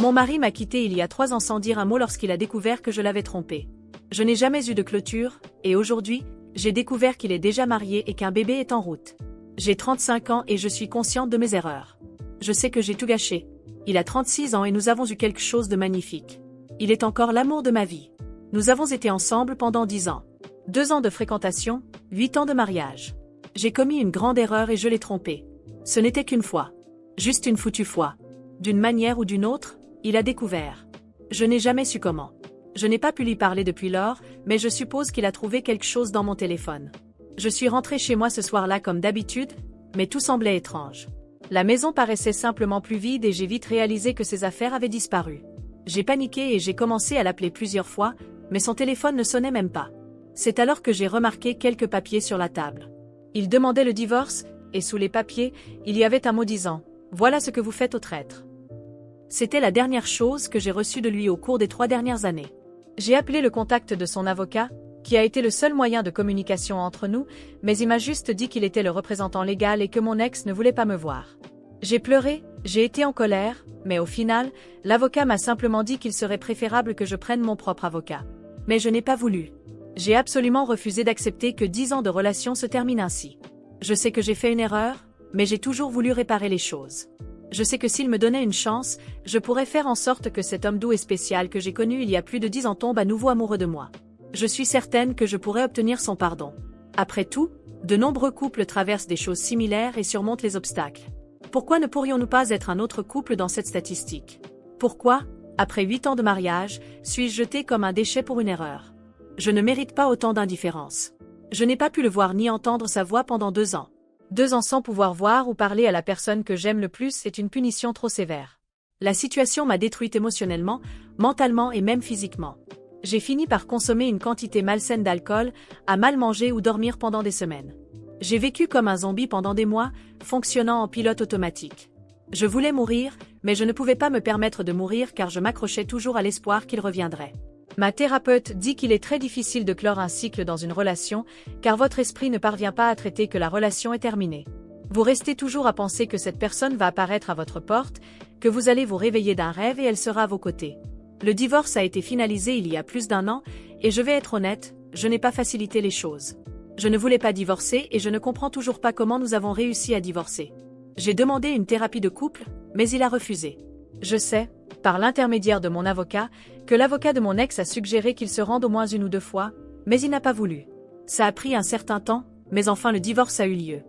Mon mari m'a quitté il y a 3 ans sans dire un mot lorsqu'il a découvert que je l'avais trompé. Je n'ai jamais eu de clôture, et aujourd'hui, j'ai découvert qu'il est déjà marié et qu'un bébé est en route. J'ai 35 ans et je suis consciente de mes erreurs. Je sais que j'ai tout gâché. Il a 36 ans et nous avons eu quelque chose de magnifique. Il est encore l'amour de ma vie. Nous avons été ensemble pendant 10 ans. 2 ans de fréquentation, 8 ans de mariage. J'ai commis une grande erreur et je l'ai trompé. Ce n'était qu'une fois. Juste une foutue fois. D'une manière ou d'une autre, il a découvert. Je n'ai jamais su comment. Je n'ai pas pu lui parler depuis lors, mais je suppose qu'il a trouvé quelque chose dans mon téléphone. Je suis rentrée chez moi ce soir-là comme d'habitude, mais tout semblait étrange. La maison paraissait simplement plus vide et j'ai vite réalisé que ses affaires avaient disparu. J'ai paniqué et j'ai commencé à l'appeler plusieurs fois, mais son téléphone ne sonnait même pas. C'est alors que j'ai remarqué quelques papiers sur la table. Il demandait le divorce, et sous les papiers, il y avait un mot disant « Voilà ce que vous faites au traître ». C'était la dernière chose que j'ai reçue de lui au cours des 3 dernières années. J'ai appelé le contact de son avocat, qui a été le seul moyen de communication entre nous, mais il m'a juste dit qu'il était le représentant légal et que mon ex ne voulait pas me voir. J'ai pleuré, j'ai été en colère, mais au final, l'avocat m'a simplement dit qu'il serait préférable que je prenne mon propre avocat. Mais je n'ai pas voulu. J'ai absolument refusé d'accepter que 10 ans de relation se terminent ainsi. Je sais que j'ai fait une erreur, mais j'ai toujours voulu réparer les choses. Je sais que s'il me donnait une chance, je pourrais faire en sorte que cet homme doux et spécial que j'ai connu il y a plus de 10 ans tombe à nouveau amoureux de moi. Je suis certaine que je pourrais obtenir son pardon. Après tout, de nombreux couples traversent des choses similaires et surmontent les obstacles. Pourquoi ne pourrions-nous pas être un autre couple dans cette statistique? Pourquoi, après 8 ans de mariage, suis-je jetée comme un déchet pour une erreur? Je ne mérite pas autant d'indifférence. Je n'ai pas pu le voir ni entendre sa voix pendant 2 ans. 2 ans sans pouvoir voir ou parler à la personne que j'aime le plus est une punition trop sévère. La situation m'a détruite émotionnellement, mentalement et même physiquement. J'ai fini par consommer une quantité malsaine d'alcool, à mal manger ou dormir pendant des semaines. J'ai vécu comme un zombie pendant des mois, fonctionnant en pilote automatique. Je voulais mourir, mais je ne pouvais pas me permettre de mourir car je m'accrochais toujours à l'espoir qu'il reviendrait. Ma thérapeute dit qu'il est très difficile de clore un cycle dans une relation, car votre esprit ne parvient pas à traiter que la relation est terminée. Vous restez toujours à penser que cette personne va apparaître à votre porte, que vous allez vous réveiller d'un rêve et elle sera à vos côtés. Le divorce a été finalisé il y a plus d'1 an, et je vais être honnête, je n'ai pas facilité les choses. Je ne voulais pas divorcer et je ne comprends toujours pas comment nous avons réussi à divorcer. J'ai demandé une thérapie de couple, mais il a refusé. Je sais, par l'intermédiaire de mon avocat, que l'avocat de mon ex a suggéré qu'il se rende au moins 1 ou 2 fois, mais il n'a pas voulu. Ça a pris un certain temps, mais enfin le divorce a eu lieu.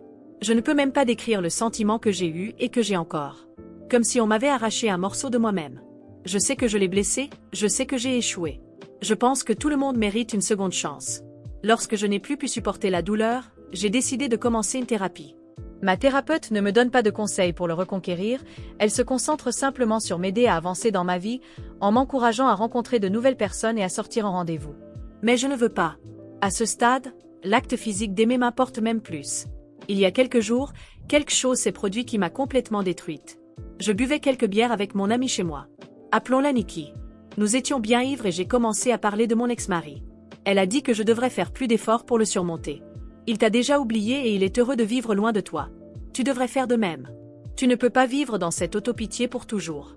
Je ne peux même pas décrire le sentiment que j'ai eu et que j'ai encore. Comme si on m'avait arraché un morceau de moi-même. Je sais que je l'ai blessé, je sais que j'ai échoué. Je pense que tout le monde mérite une seconde chance. Lorsque je n'ai plus pu supporter la douleur, j'ai décidé de commencer une thérapie. Ma thérapeute ne me donne pas de conseils pour le reconquérir, elle se concentre simplement sur m'aider à avancer dans ma vie, en m'encourageant à rencontrer de nouvelles personnes et à sortir en rendez-vous. Mais je ne veux pas. À ce stade, l'acte physique d'aimer m'importe même plus. Il y a quelques jours, quelque chose s'est produit qui m'a complètement détruite. Je buvais quelques bières avec mon amie chez moi. Appelons-la Nikki. Nous étions bien ivres et j'ai commencé à parler de mon ex-mari. Elle a dit que je devrais faire plus d'efforts pour le surmonter. Il t'a déjà oublié et il est heureux de vivre loin de toi. Tu devrais faire de même. Tu ne peux pas vivre dans cette autopitié pour toujours.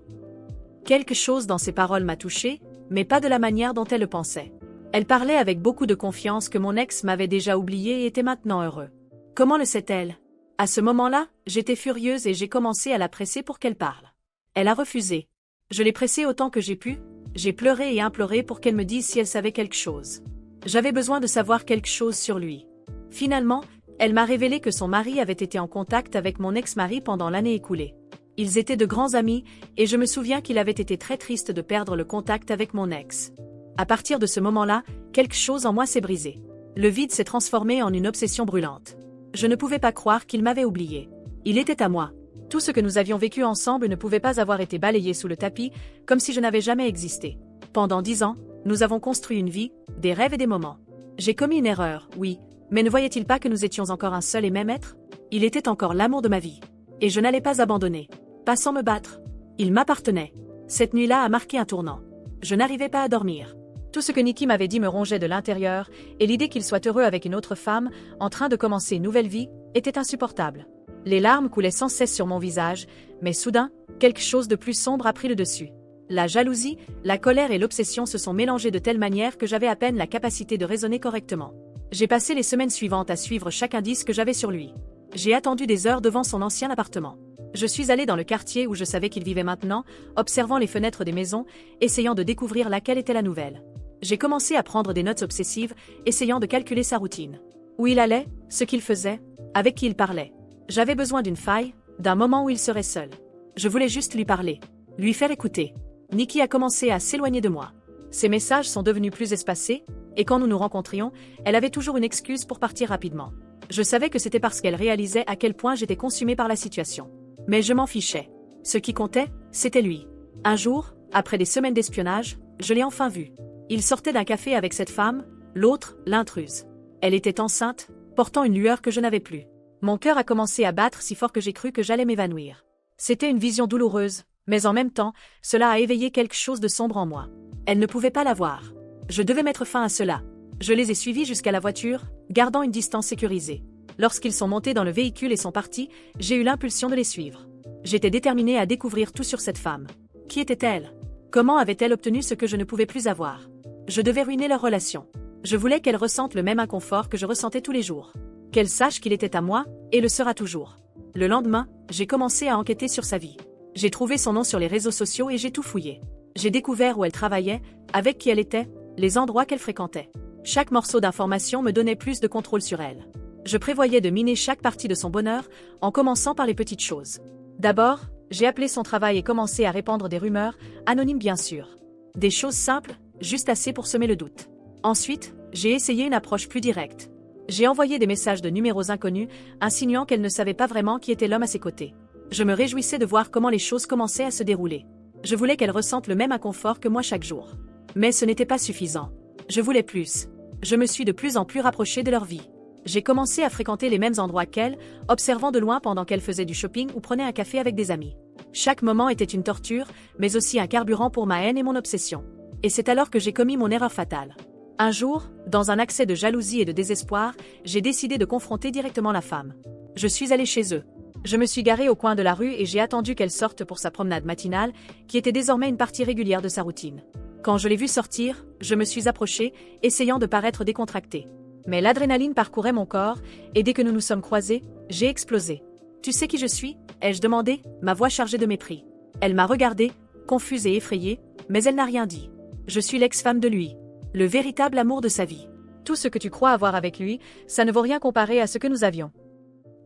Quelque chose dans ses paroles m'a touchée, mais pas de la manière dont elle le pensait. Elle parlait avec beaucoup de confiance que mon ex m'avait déjà oublié et était maintenant heureux. Comment le sait-elle? À ce moment-là, j'étais furieuse et j'ai commencé à la presser pour qu'elle parle. Elle a refusé. Je l'ai pressée autant que j'ai pu, j'ai pleuré et imploré pour qu'elle me dise si elle savait quelque chose. J'avais besoin de savoir quelque chose sur lui. Finalement, elle m'a révélé que son mari avait été en contact avec mon ex-mari pendant l'année écoulée. Ils étaient de grands amis, et je me souviens qu'il avait été très triste de perdre le contact avec mon ex. À partir de ce moment-là, quelque chose en moi s'est brisé. Le vide s'est transformé en une obsession brûlante. Je ne pouvais pas croire qu'il m'avait oublié. Il était à moi. Tout ce que nous avions vécu ensemble ne pouvait pas avoir été balayé sous le tapis, comme si je n'avais jamais existé. Pendant 10 ans, nous avons construit une vie, des rêves et des moments. J'ai commis une erreur, oui, mais ne voyait-il pas que nous étions encore un seul et même être? Il était encore l'amour de ma vie. Et je n'allais pas abandonner. Pas sans me battre. Il m'appartenait. Cette nuit-là a marqué un tournant. Je n'arrivais pas à dormir. Tout ce que Nikki m'avait dit me rongeait de l'intérieur, et l'idée qu'il soit heureux avec une autre femme, en train de commencer une nouvelle vie, était insupportable. Les larmes coulaient sans cesse sur mon visage, mais soudain, quelque chose de plus sombre a pris le dessus. La jalousie, la colère et l'obsession se sont mélangés de telle manière que j'avais à peine la capacité de raisonner correctement. J'ai passé les semaines suivantes à suivre chaque indice que j'avais sur lui. J'ai attendu des heures devant son ancien appartement. Je suis allée dans le quartier où je savais qu'il vivait maintenant, observant les fenêtres des maisons, essayant de découvrir laquelle était la nouvelle. J'ai commencé à prendre des notes obsessives, essayant de calculer sa routine. Où il allait, ce qu'il faisait, avec qui il parlait. J'avais besoin d'une faille, d'un moment où il serait seul. Je voulais juste lui parler, lui faire écouter. Nikki a commencé à s'éloigner de moi. Ses messages sont devenus plus espacés, et quand nous nous rencontrions, elle avait toujours une excuse pour partir rapidement. Je savais que c'était parce qu'elle réalisait à quel point j'étais consumée par la situation. Mais je m'en fichais. Ce qui comptait, c'était lui. Un jour, après des semaines d'espionnage, je l'ai enfin vu. Il sortait d'un café avec cette femme, l'autre, l'intruse. Elle était enceinte, portant une lueur que je n'avais plus. Mon cœur a commencé à battre si fort que j'ai cru que j'allais m'évanouir. C'était une vision douloureuse, mais en même temps, cela a éveillé quelque chose de sombre en moi. Elle ne pouvait pas la voir. Je devais mettre fin à cela. Je les ai suivis jusqu'à la voiture, gardant une distance sécurisée. Lorsqu'ils sont montés dans le véhicule et sont partis, j'ai eu l'impulsion de les suivre. J'étais déterminée à découvrir tout sur cette femme. Qui était-elle? Comment avait-elle obtenu ce que je ne pouvais plus avoir? Je devais ruiner leur relation. Je voulais qu'elle ressente le même inconfort que je ressentais tous les jours. Qu'elle sache qu'il était à moi, et le sera toujours. Le lendemain, j'ai commencé à enquêter sur sa vie. J'ai trouvé son nom sur les réseaux sociaux et j'ai tout fouillé. J'ai découvert où elle travaillait, avec qui elle était, les endroits qu'elle fréquentait. Chaque morceau d'information me donnait plus de contrôle sur elle. Je prévoyais de miner chaque partie de son bonheur, en commençant par les petites choses. D'abord, j'ai appelé son travail et commencé à répandre des rumeurs, anonymes bien sûr. Des choses simples, juste assez pour semer le doute. Ensuite, j'ai essayé une approche plus directe. J'ai envoyé des messages de numéros inconnus, insinuant qu'elle ne savait pas vraiment qui était l'homme à ses côtés. Je me réjouissais de voir comment les choses commençaient à se dérouler. Je voulais qu'elle ressente le même inconfort que moi chaque jour. Mais ce n'était pas suffisant. Je voulais plus. Je me suis de plus en plus rapprochée de leur vie. J'ai commencé à fréquenter les mêmes endroits qu'elle, observant de loin pendant qu'elle faisait du shopping ou prenait un café avec des amis. Chaque moment était une torture, mais aussi un carburant pour ma haine et mon obsession. Et c'est alors que j'ai commis mon erreur fatale. Un jour, dans un accès de jalousie et de désespoir, j'ai décidé de confronter directement la femme. Je suis allée chez eux. Je me suis garée au coin de la rue et j'ai attendu qu'elle sorte pour sa promenade matinale, qui était désormais une partie régulière de sa routine. Quand je l'ai vue sortir, je me suis approchée, essayant de paraître décontractée. Mais l'adrénaline parcourait mon corps, et dès que nous nous sommes croisés, j'ai explosé. « Tu sais qui je suis ?» ai-je demandé, ma voix chargée de mépris. Elle m'a regardée, confuse et effrayée, mais elle n'a rien dit. Je suis l'ex-femme de lui. Le véritable amour de sa vie. Tout ce que tu crois avoir avec lui, ça ne vaut rien comparé à ce que nous avions.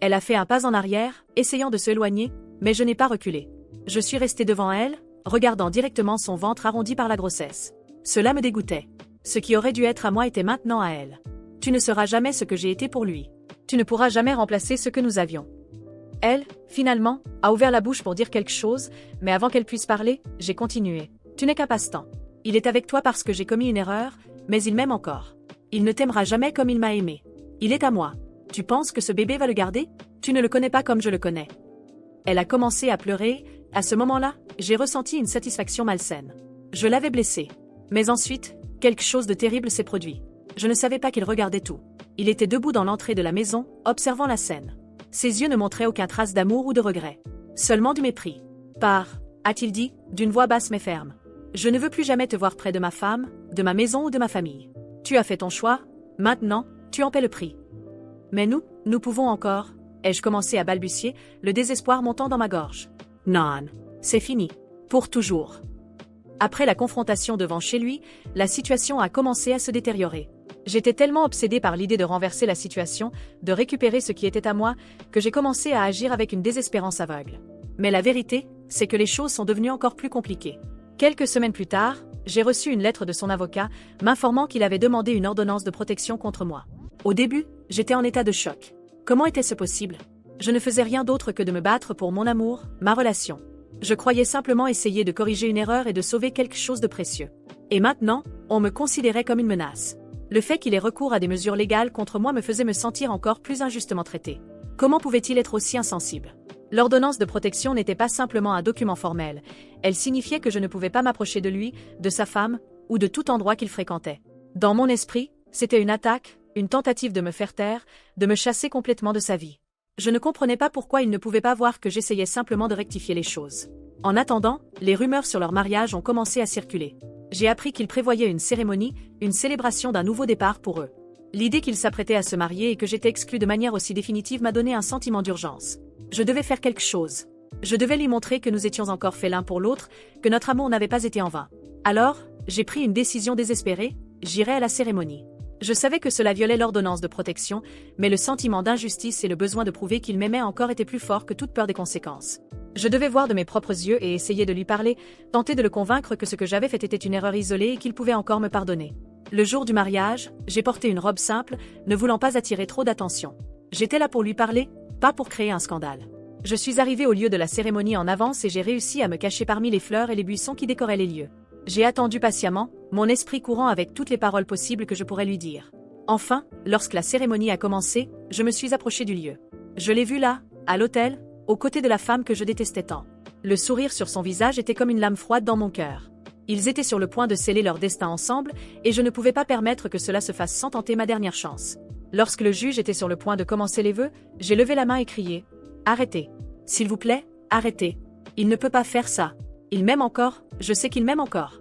Elle a fait un pas en arrière, essayant de s'éloigner, mais je n'ai pas reculé. Je suis restée devant elle, regardant directement son ventre arrondi par la grossesse. Cela me dégoûtait. Ce qui aurait dû être à moi était maintenant à elle. Tu ne seras jamais ce que j'ai été pour lui. Tu ne pourras jamais remplacer ce que nous avions. Elle, finalement, a ouvert la bouche pour dire quelque chose, mais avant qu'elle puisse parler, j'ai continué. Tu n'es qu'un passe-temps. Il est avec toi parce que j'ai commis une erreur, mais il m'aime encore. Il ne t'aimera jamais comme il m'a aimé. Il est à moi. Tu penses que ce bébé va le garder? Tu ne le connais pas comme je le connais. Elle a commencé à pleurer. À ce moment-là, j'ai ressenti une satisfaction malsaine. Je l'avais blessé. Mais ensuite, quelque chose de terrible s'est produit. Je ne savais pas qu'il regardait tout. Il était debout dans l'entrée de la maison, observant la scène. Ses yeux ne montraient aucune trace d'amour ou de regret. Seulement du mépris. Pars, a-t-il dit, d'une voix basse mais ferme. Je ne veux plus jamais te voir près de ma femme, de ma maison ou de ma famille. Tu as fait ton choix, maintenant, tu en paies le prix. Mais nous pouvons encore, ai-je commencé à balbutier, le désespoir montant dans ma gorge. Non, c'est fini. Pour toujours. Après la confrontation devant chez lui, la situation a commencé à se détériorer. J'étais tellement obsédée par l'idée de renverser la situation, de récupérer ce qui était à moi, que j'ai commencé à agir avec une désespérance aveugle. Mais la vérité, c'est que les choses sont devenues encore plus compliquées. Quelques semaines plus tard, j'ai reçu une lettre de son avocat, m'informant qu'il avait demandé une ordonnance de protection contre moi. Au début, j'étais en état de choc. Comment était-ce possible? Je ne faisais rien d'autre que de me battre pour mon amour, ma relation. Je croyais simplement essayer de corriger une erreur et de sauver quelque chose de précieux. Et maintenant, on me considérait comme une menace. Le fait qu'il ait recours à des mesures légales contre moi me faisait me sentir encore plus injustement traitée. Comment pouvait-il être aussi insensible? L'ordonnance de protection n'était pas simplement un document formel. Elle signifiait que je ne pouvais pas m'approcher de lui, de sa femme, ou de tout endroit qu'il fréquentait. Dans mon esprit, c'était une attaque, une tentative de me faire taire, de me chasser complètement de sa vie. Je ne comprenais pas pourquoi il ne pouvait pas voir que j'essayais simplement de rectifier les choses. En attendant, les rumeurs sur leur mariage ont commencé à circuler. J'ai appris qu'ils prévoyaient une cérémonie, une célébration d'un nouveau départ pour eux. L'idée qu'ils s'apprêtaient à se marier et que j'étais exclue de manière aussi définitive m'a donné un sentiment d'urgence. Je devais faire quelque chose. Je devais lui montrer que nous étions encore faits l'un pour l'autre, que notre amour n'avait pas été en vain. Alors, j'ai pris une décision désespérée, j'irai à la cérémonie. Je savais que cela violait l'ordonnance de protection, mais le sentiment d'injustice et le besoin de prouver qu'il m'aimait encore étaient plus forts que toute peur des conséquences. Je devais voir de mes propres yeux et essayer de lui parler, tenter de le convaincre que ce que j'avais fait était une erreur isolée et qu'il pouvait encore me pardonner. Le jour du mariage, j'ai porté une robe simple, ne voulant pas attirer trop d'attention. J'étais là pour lui parler, pas pour créer un scandale. Je suis arrivée au lieu de la cérémonie en avance et j'ai réussi à me cacher parmi les fleurs et les buissons qui décoraient les lieux. J'ai attendu patiemment, mon esprit courant avec toutes les paroles possibles que je pourrais lui dire. Enfin, lorsque la cérémonie a commencé, je me suis approchée du lieu. Je l'ai vu là, à l'hôtel, aux côtés de la femme que je détestais tant. Le sourire sur son visage était comme une lame froide dans mon cœur. Ils étaient sur le point de sceller leur destin ensemble, et je ne pouvais pas permettre que cela se fasse sans tenter ma dernière chance. Lorsque le juge était sur le point de commencer les vœux, j'ai levé la main et crié « Arrêtez. S'il vous plaît, arrêtez. Il ne peut pas faire ça. Il m'aime encore, je sais qu'il m'aime encore. »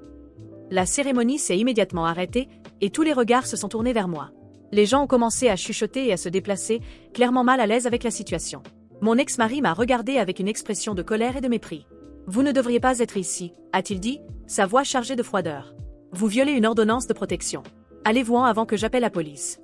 La cérémonie s'est immédiatement arrêtée, et tous les regards se sont tournés vers moi. Les gens ont commencé à chuchoter et à se déplacer, clairement mal à l'aise avec la situation. Mon ex-mari m'a regardé avec une expression de colère et de mépris. « Vous ne devriez pas être ici, a-t-il dit, sa voix chargée de froideur. Vous violez une ordonnance de protection. Allez-vous-en avant que j'appelle la police. »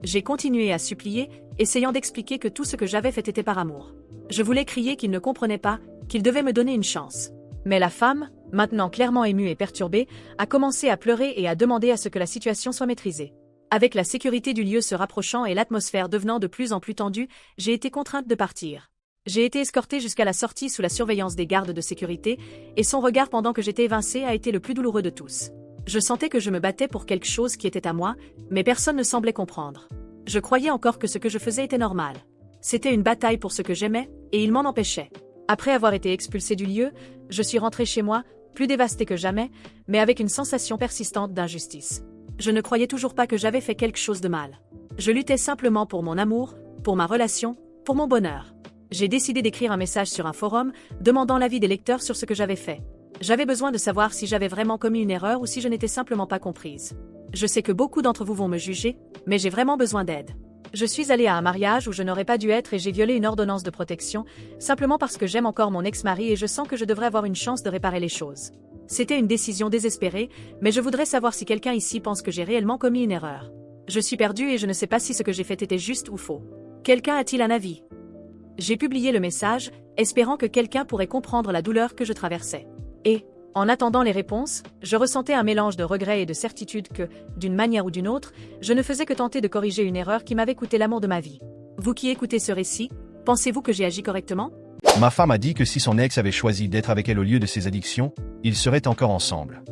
J'ai continué à supplier, essayant d'expliquer que tout ce que j'avais fait était par amour. Je voulais crier qu'il ne comprenait pas, qu'il devait me donner une chance. Mais la femme, maintenant clairement émue et perturbée, a commencé à pleurer et à demander à ce que la situation soit maîtrisée. Avec la sécurité du lieu se rapprochant et l'atmosphère devenant de plus en plus tendue, j'ai été contrainte de partir. J'ai été escortée jusqu'à la sortie sous la surveillance des gardes de sécurité, et son regard pendant que j'étais évincée a été le plus douloureux de tous. Je sentais que je me battais pour quelque chose qui était à moi, mais personne ne semblait comprendre. Je croyais encore que ce que je faisais était normal. C'était une bataille pour ce que j'aimais, et il m'en empêchait. Après avoir été expulsée du lieu, je suis rentrée chez moi, plus dévastée que jamais, mais avec une sensation persistante d'injustice. Je ne croyais toujours pas que j'avais fait quelque chose de mal. Je luttais simplement pour mon amour, pour ma relation, pour mon bonheur. J'ai décidé d'écrire un message sur un forum, demandant l'avis des lecteurs sur ce que j'avais fait. J'avais besoin de savoir si j'avais vraiment commis une erreur ou si je n'étais simplement pas comprise. Je sais que beaucoup d'entre vous vont me juger, mais j'ai vraiment besoin d'aide. Je suis allée à un mariage où je n'aurais pas dû être et j'ai violé une ordonnance de protection, simplement parce que j'aime encore mon ex-mari et je sens que je devrais avoir une chance de réparer les choses. C'était une décision désespérée, mais je voudrais savoir si quelqu'un ici pense que j'ai réellement commis une erreur. Je suis perdue et je ne sais pas si ce que j'ai fait était juste ou faux. Quelqu'un a-t-il un avis? J'ai publié le message, espérant que quelqu'un pourrait comprendre la douleur que je traversais. Et, en attendant les réponses, je ressentais un mélange de regret et de certitude que, d'une manière ou d'une autre, je ne faisais que tenter de corriger une erreur qui m'avait coûté l'amour de ma vie. Vous qui écoutez ce récit, pensez-vous que j'ai agi correctement? Ma femme a dit que si son ex avait choisi d'être avec elle au lieu de ses addictions, ils seraient encore ensemble.